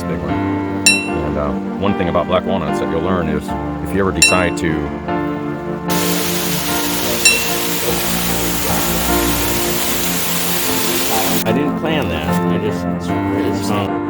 big one. And one thing about black walnuts that you'll learn is if you ever decide to I didn't plan that. I just found.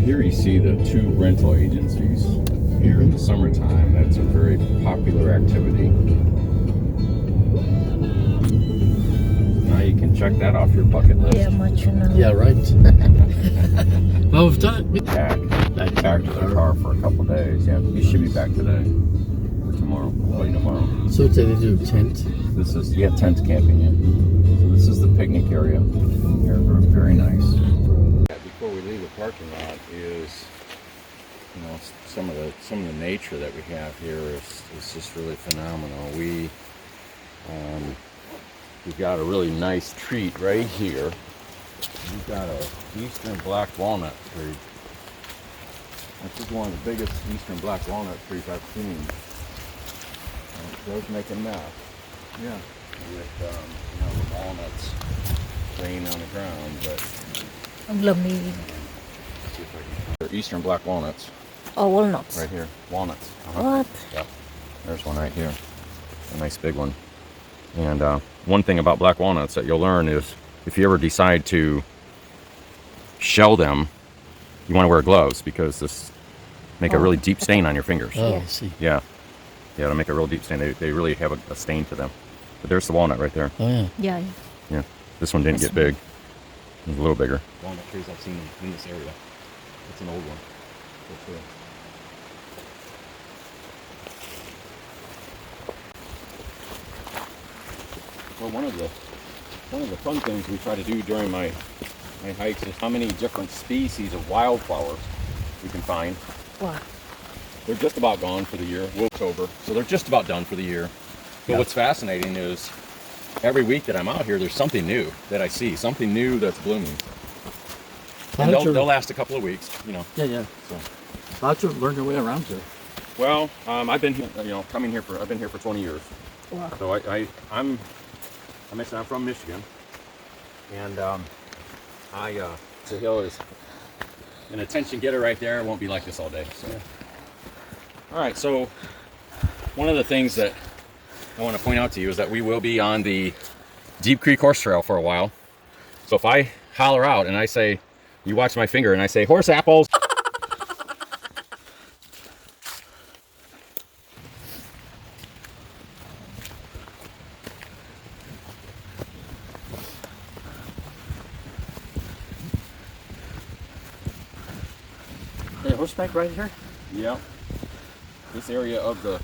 Here you see the 2 rental agencies. Here in the summertime, that's a very popular activity. Now you can check that off your bucket list. Yeah, much enough. Yeah, right. Well, we've done it. Back to the car for a couple days. Yeah, you should be back today or tomorrow. Probably tomorrow. So today they do tent. This is tent camping. Yeah. So this is the picnic area. Here, very nice. Before we leave the parking lot is, you know, some of the nature that we have here is just really phenomenal. We've got a really nice treat right here. We've got a eastern black walnut tree. This is one of the biggest eastern black walnut trees I've seen. It does make a mess. Yeah. With you know, the walnuts laying on the ground, but. Let me. They're eastern black walnuts. Oh, walnuts. Right here, walnuts. What? Yeah, there's one right here, a nice big one. And one thing about black walnuts that you'll learn is if you ever decide to shell them, you want to wear gloves because this make a really deep stain on your fingers. Oh, I see. Yeah, it'll make a real deep stain. They really have a stain to them. But there's the walnut right there. Oh yeah. Yeah. Yeah, this one didn't get big. It was a little bigger. Walnut trees I've seen in this area. It's an old one. For sure. Well, one of the fun things we try to do during my hikes is how many different species of wildflowers we can find. Wow. They're just about gone for the year. October, so they're just about done for the year. But what's fascinating is every week that I'm out here, there's something new that I see, something new that's blooming. And they'll last a couple of weeks, you know. Yeah, yeah. So. How'd you learn your way around here? Well, I've been here, you know, I've been here for 20 years. Wow. So I'm from Michigan, and the hill is an attention getter right there. It won't be like this all day. So. Yeah. All right. So one of the things that I want to point out to you is that we will be on the Deep Creek Horse Trail for a while. So if I holler out and I say, you watch my finger and I say horse apples. Horseback right here? Yeah. This area of the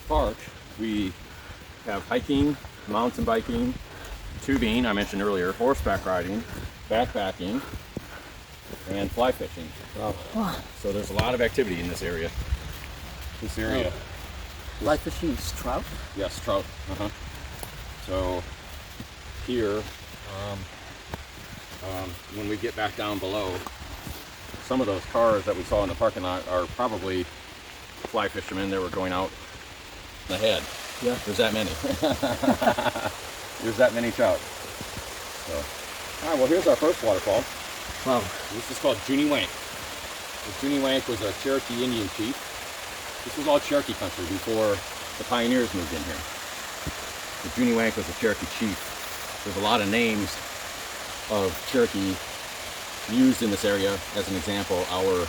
park, we have hiking, mountain biking, tubing, I mentioned earlier, horseback riding, backpacking, and fly fishing. Wow. So there's a lot of activity in this area. This area. Fly fishing is trout? Yes, trout. So here, when we get back down below, some of those cars that we saw in the parking lot are probably fly fishermen that were going out ahead. Yeah. There's that many. There's that many trout. So, all right, well, here's our first waterfall. Wow. This is called Junie Wank. Junie Wank was a Cherokee Indian chief. This was all Cherokee country before the pioneers moved in here. The Junie Wank was a Cherokee chief. There's a lot of names of Cherokee used in this area. As an example, our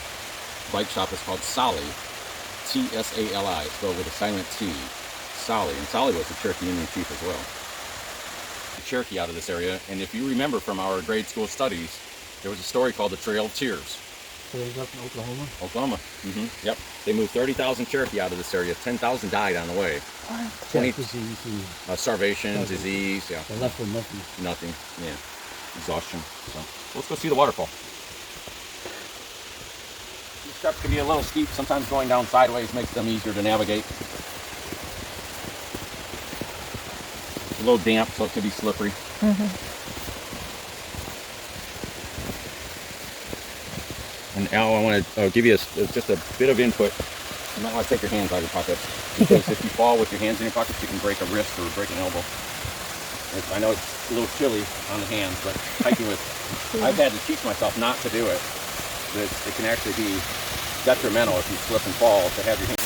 bike shop is called Sally, T-S-A-L-I, spelled with a silent T, Sally. And Sally was a Cherokee Indian chief as well. Cherokee out of this area, and if you remember from our grade school studies, there was a story called the Trail of Tears. So it's up in Oklahoma? Oklahoma. Yep. They moved 30,000 Cherokee out of this area. 10,000 died on the way. 20 disease and starvation, disease, yeah. they left with nothing. Nothing, yeah. Exhaustion. So let's go see the waterfall. These steps can be a little steep. Sometimes going down sideways makes them easier to navigate. It's a little damp, so it can be slippery. And Al, I want to give you just a bit of input. You might want to take your hands out of your pockets, because if you fall with your hands in your pockets, you can break a wrist or break an elbow. I know it's a little chilly on the hands, but hiking with, I've had to teach myself not to do it. It can actually be detrimental if you slip and fall to have your hands.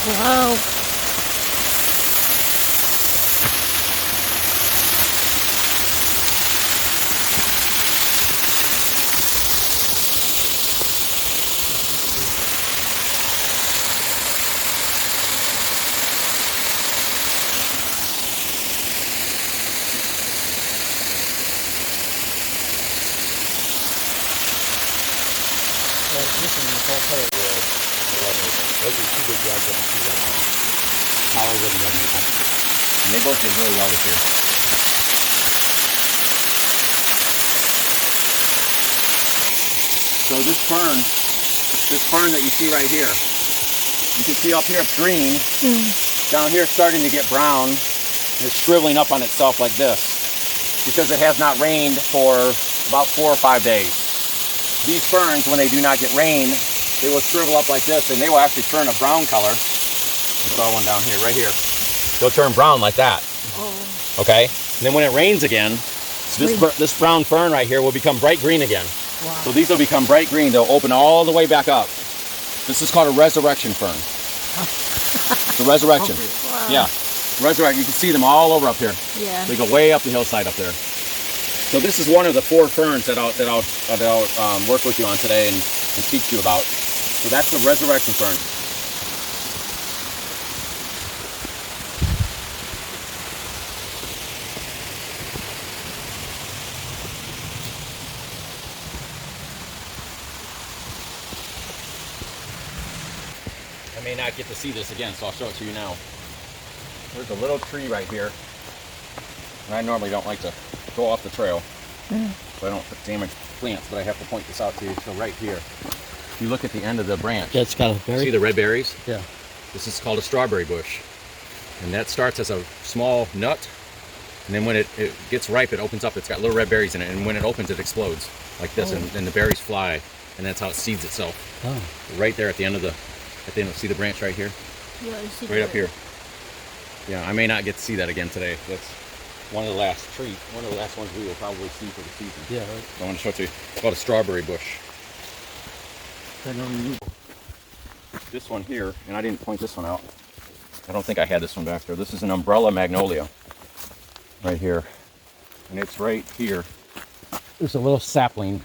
Wow. This one is all color red. Those are two big rods up to that one. Power with red maple. And they both did really well this year. So this fern that you see right here, you can see up here it's green. Down here it's starting to get brown. It's shriveling up on itself like this because it has not rained for about 4 or 5 days. These ferns, when they do not get rain, they will shrivel up like this, and they will actually turn a brown color. I saw one down here, right here. They'll turn brown like that. Oh. Okay? And then when it rains again, this brown fern right here will become bright green again. Wow. So these will become bright green. They'll open all the way back up. This is called a resurrection fern. It's a resurrection. Wow. Yeah. Resurrect. You can see them all over up here. Yeah. They go way up the hillside up there. So this is one of the 4 ferns that I'll work with you on today and teach you about. So that's the resurrection fern. I may not get to see this again, so I'll show it to you now. There's a little tree right here. And I normally don't like to go off the trail, so I don't damage plants, but I have to point this out to you. So right here, if you look at the end of the branch, Yeah, it's got a berry. see the red berries? Yeah. This is called a strawberry bush. And that starts as a small nut, and then when it gets ripe, it opens up. It's got little red berries in it, and when it opens, it explodes like this, and the berries fly, and that's how it seeds itself. Oh. Right there at the end of see the branch right here? Yeah, I see Right up that. here. Yeah, I may not get to see that again today. That's one of the last ones we will probably see for the season. Yeah, right. I want to show it to you. It's called a strawberry bush. I know you. This one here, and I didn't point this one out. I don't think I had this one back there. This is an umbrella magnolia. Right here. And it's right here. There's a little sapling.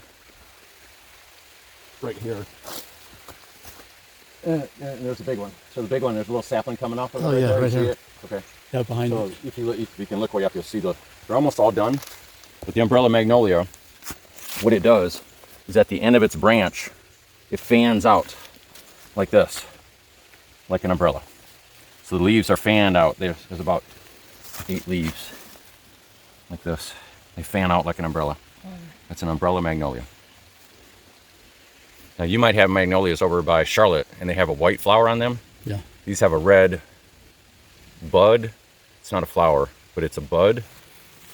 Right here. And there's a big one. So the big one, there's a little sapling coming off of it. Oh, yeah, there. right You see here. it? Okay. Yeah, behind So it. if you can look way up, you'll see they're almost all done. But the umbrella magnolia, what it does is at the end of its branch, it fans out like this, like an umbrella. So the leaves are fanned out. There's about 8 leaves like this. They fan out like an umbrella. That's an umbrella magnolia. Now you might have magnolias over by Charlotte and they have a white flower on them. Yeah. These have a red bud. It's not a flower, but it's a bud,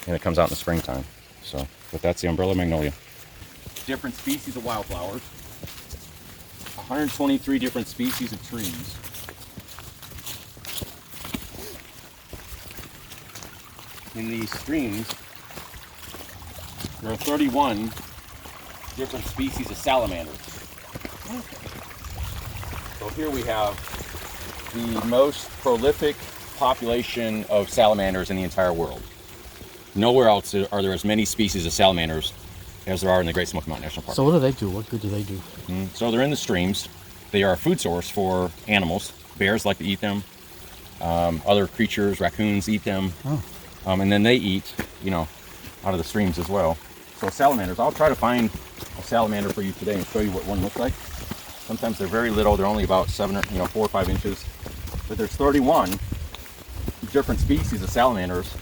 and it comes out in the springtime. So, but that's the umbrella magnolia. Different species of wildflowers. 123 different species of trees. In these streams, there are 31 different species of salamanders. So here we have the most prolific population of salamanders in the entire world. Nowhere else are there as many species of salamanders as there are in the Great Smoky Mountain National Park. So what do they do? What good do they do? So they're in the streams. They are a food source for animals. Bears like to eat them. Other creatures, raccoons eat them. Oh. And then they eat, out of the streams as well. So salamanders, I'll try to find a salamander for you today and show you what one looks like. Sometimes they're very little. They're only about 4 or 5 inches. But there's 31 different species of salamanders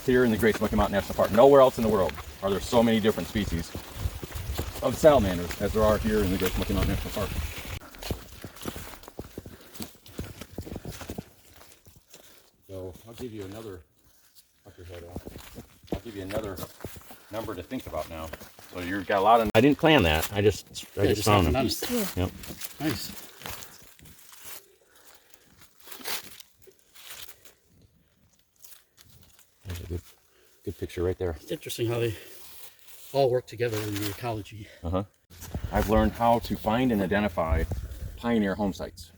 here in the Great Smoky Mountain National Park. Nowhere else in the world are there so many different species of salamanders as there are here in the Great Smoky Mountain National Park. So I'll give you another, I'll give you another number to think about now. So you've got a lot of, I didn't plan that. I just found them. Nice. Yeah. Yep. Nice. There's a good picture right there. It's interesting how they all work together in the ecology. I've learned how to find and identify pioneer home sites.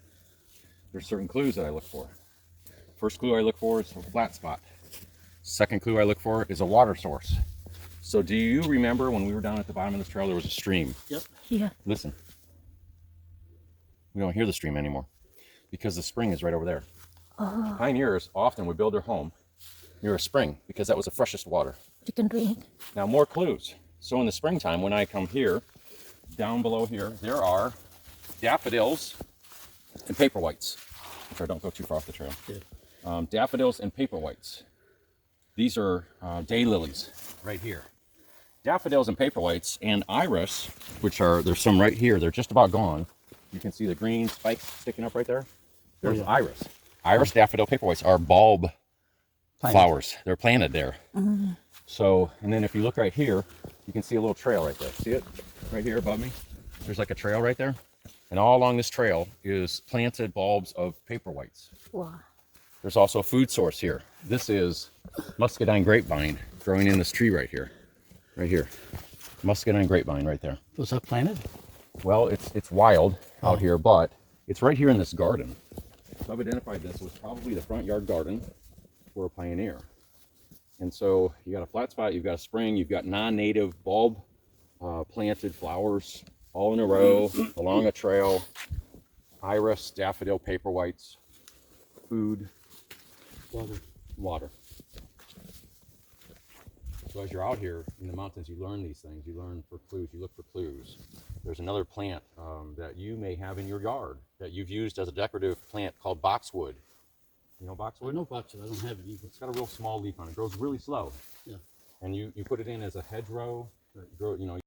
There's certain clues that I look for. First clue I look for is a flat spot. Second clue I look for is a water source. So do you remember when we were down at the bottom of this trail, there was a stream? Yep. Yeah. Listen. We don't hear the stream anymore because the spring is right over there. Pioneers often would build their home near a spring because that was the freshest water. You can drink. Now more clues. So in the springtime, when I come here, down below here, there are daffodils and paperwhites. Sorry, don't go too far off the trail. Yeah. Daffodils and paperwhites. These are daylilies right here. Daffodils and paperwhites and iris, there's some right here. They're just about gone. You can see the green spikes sticking up right there. There's iris. Iris, daffodil, paperwhites are bulb flowers. They're planted there. So, and then if you look right here, you can see a little trail right there. See it? Right here above me? There's like a trail right there. And all along this trail is planted bulbs of paperwhites. Wow. There's also a food source here. This is muscadine grapevine growing in this tree right here. Right here. Muscadine grapevine right there. Was that planted? Well, it's wild out here, but it's right here in this garden. So I've identified this was probably the front yard garden for a pioneer. And so you got a flat spot, you've got a spring, you've got non-native bulb planted flowers all in a row along a trail. Iris, daffodil, paperwhites, food, water. So as you're out here in the mountains, you learn these things. You learn for clues. You look for clues. There's another plant that you may have in your yard that you've used as a decorative plant called boxwood. You know boxwood? No boxwood. I don't have it either. It's got a real small leaf on it. It grows really slow. Yeah. And you put it in as a hedgerow. You